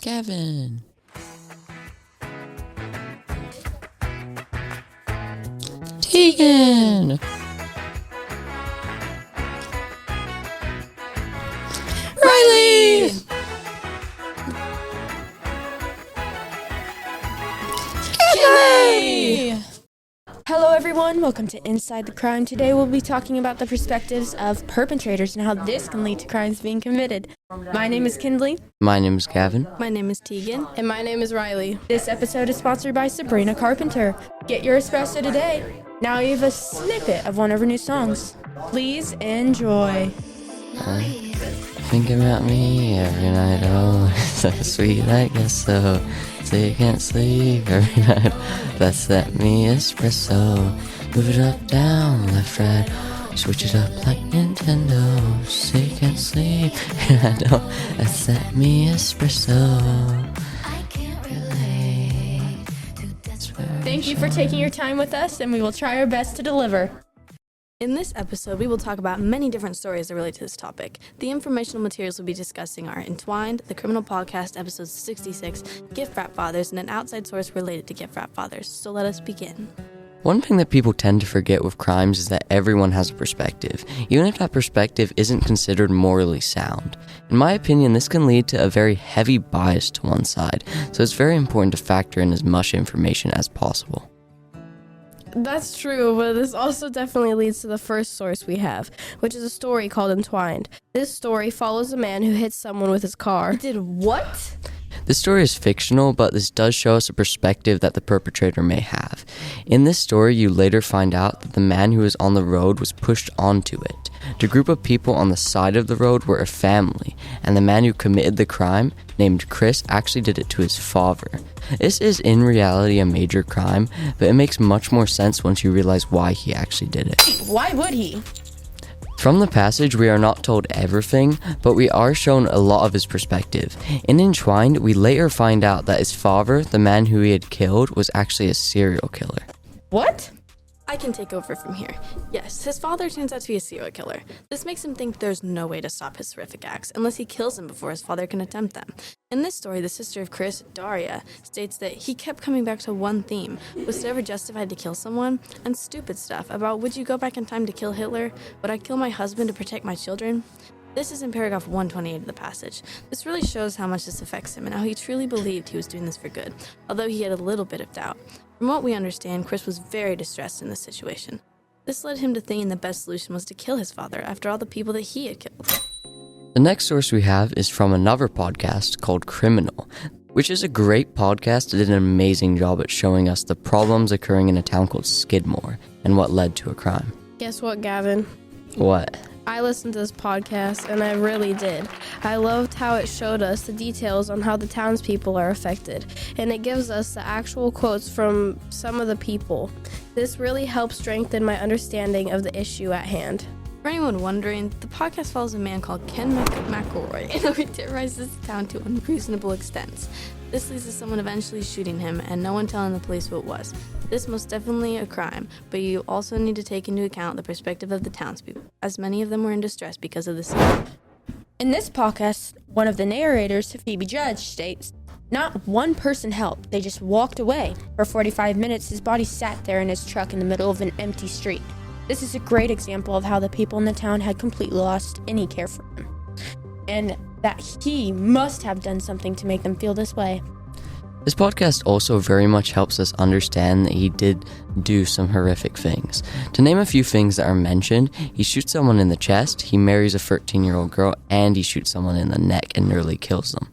Gavin. Tegan. Riley. Kelly. Hello everyone, welcome to Inside the Crime. Today we'll be talking about the perspectives of perpetrators and how this can lead to crimes being committed. My name is Kindley. My name is Gavin. My name is Tegan. And my name is Riley. This episode is sponsored by Sabrina Carpenter. Get your espresso today. Now you have a snippet of one of her new songs. Please enjoy. Think about me every night, oh, so sweet, I guess so. So you can't sleep every night. Let's let me espresso. Move it up, down, left, right. Switch it up like Nintendo. So you can't sleep every night, oh, let's let me espresso. I can't relate to desperation. Thank you for taking your time with us, and we will try our best to deliver. In this episode, we will talk about many different stories that relate to this topic. The informational materials we'll be discussing are Entwined, The Criminal Podcast, episode 66, Gift Wrap Fathers, and an outside source related to Gift Wrap Fathers. So let us begin. One thing that people tend to forget with crimes is that everyone has a perspective, even if that perspective isn't considered morally sound. In my opinion, this can lead to a very heavy bias to one side, so it's very important to factor in as much information as possible. That's true, but this also definitely leads to the first source we have, which is a story called Entwined. This story follows a man who hits someone with his car. Did what? This story is fictional, but this does show us a perspective that the perpetrator may have. In this story, you later find out that the man who was on the road was pushed onto it. The group of people on the side of the road were a family, and the man who committed the crime, named Chris, actually did it to his father. This is in reality a major crime, but it makes much more sense once you realize why he actually did it. Why would he? From the passage, we are not told everything, but we are shown a lot of his perspective. In Entwined, we later find out that his father, the man who he had killed, was actually a serial killer. What? I can take over from here. Yes, his father turns out to be a serial killer. This makes him think there's no way to stop his horrific acts unless he kills him before his father can attempt them. In this story, the sister of Chris, Daria, states that he kept coming back to one theme. Was it ever justified to kill someone? And stupid stuff about, would you go back in time to kill Hitler? Would I kill my husband to protect my children? This is in paragraph 128 of the passage. This really shows how much this affects him and how he truly believed he was doing this for good, although he had a little bit of doubt. From what we understand, Chris was very distressed in this situation. This led him to thinking the best solution was to kill his father after all the people that he had killed. The next source we have is from another podcast called Criminal, which is a great podcast that did an amazing job at showing us the problems occurring in a town called Skidmore and what led to a crime. Guess what, Gavin? What? I listened to this podcast, and I really did. I loved how it showed us the details on how the townspeople are affected, and it gives us the actual quotes from some of the people. This really helped strengthen my understanding of the issue at hand. For anyone wondering, the podcast follows a man called Ken McElroy, and he terrorizes the town to unreasonable extents. This leads to someone eventually shooting him and no one telling the police who it was. This most definitely a crime, but you also need to take into account the perspective of the townspeople, as many of them were in distress because of this. In this podcast, one of the narrators, Phoebe Judge, states, "Not one person helped. They just walked away. For 45 minutes, his body sat there in his truck in the middle of an empty street. This is a great example of how the people in the town had completely lost any care for him, and that he must have done something to make them feel this way." This podcast also very much helps us understand that he did do some horrific things. To name a few things that are mentioned, he shoots someone in the chest, he marries a 13-year-old girl, and he shoots someone in the neck and nearly kills them.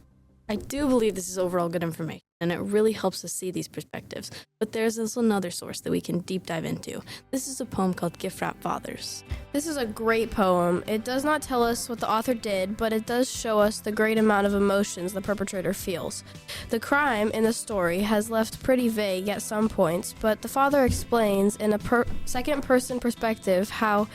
I do believe this is overall good information, and it really helps us see these perspectives. But there's also another source that we can deep dive into. This is a poem called Gift Wrap Fathers. This is a great poem. It does not tell us what the author did, but it does show us the great amount of emotions the perpetrator feels. The crime in the story has left pretty vague at some points, but the father explains in a second-person perspective how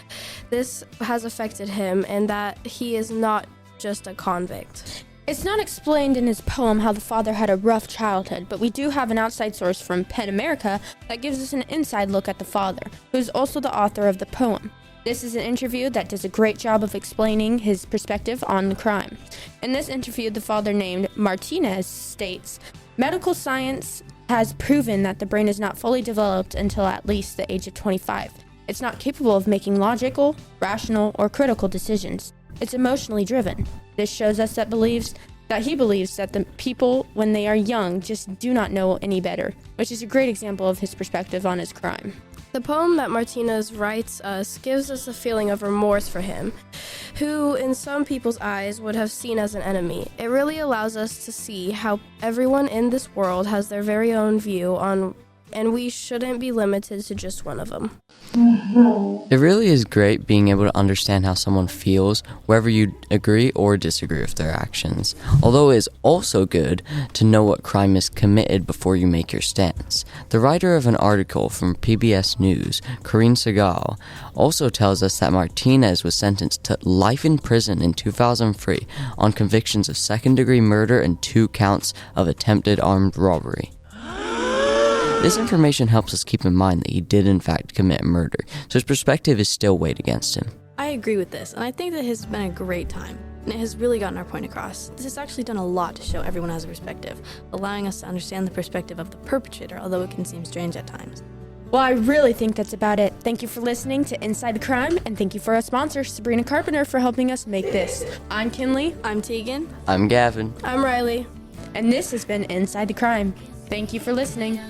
this has affected him and that he is not just a convict. It's not explained in his poem how the father had a rough childhood, but we do have an outside source from PEN America that gives us an inside look at the father, who is also the author of the poem. This is an interview that does a great job of explaining his perspective on the crime. In this interview, the father named Martinez states, "Medical science has proven that the brain is not fully developed until at least the age of 25. It's not capable of making logical, rational, or critical decisions. It's emotionally driven. This shows us that he believes that the people, when they are young, just do not know any better," which is a great example of his perspective on his crime. The poem that Martinez writes us gives us a feeling of remorse for him, who in some people's eyes would have seen as an enemy. It really allows us to see how everyone in this world has their very own view on, and we shouldn't be limited to just one of them. It really is great being able to understand how someone feels, whether you agree or disagree with their actions. Although it is also good to know what crime is committed before you make your stance. The writer of an article from PBS News, Corinne Segal, also tells us that Martinez was sentenced to life in prison in 2003 on convictions of second-degree murder and 2 counts of attempted armed robbery. This information helps us keep in mind that he did in fact commit murder, so his perspective is still weighed against him. I agree with this, and I think that it has been a great time, and it has really gotten our point across. This has actually done a lot to show everyone has a perspective, allowing us to understand the perspective of the perpetrator, although it can seem strange at times. Well, I really think that's about it. Thank you for listening to Inside the Crime, and thank you for our sponsor, Sabrina Carpenter, for helping us make this. I'm Kinley, I'm Tegan. I'm Gavin. I'm Riley. and this has been Inside the Crime. Thank you for listening.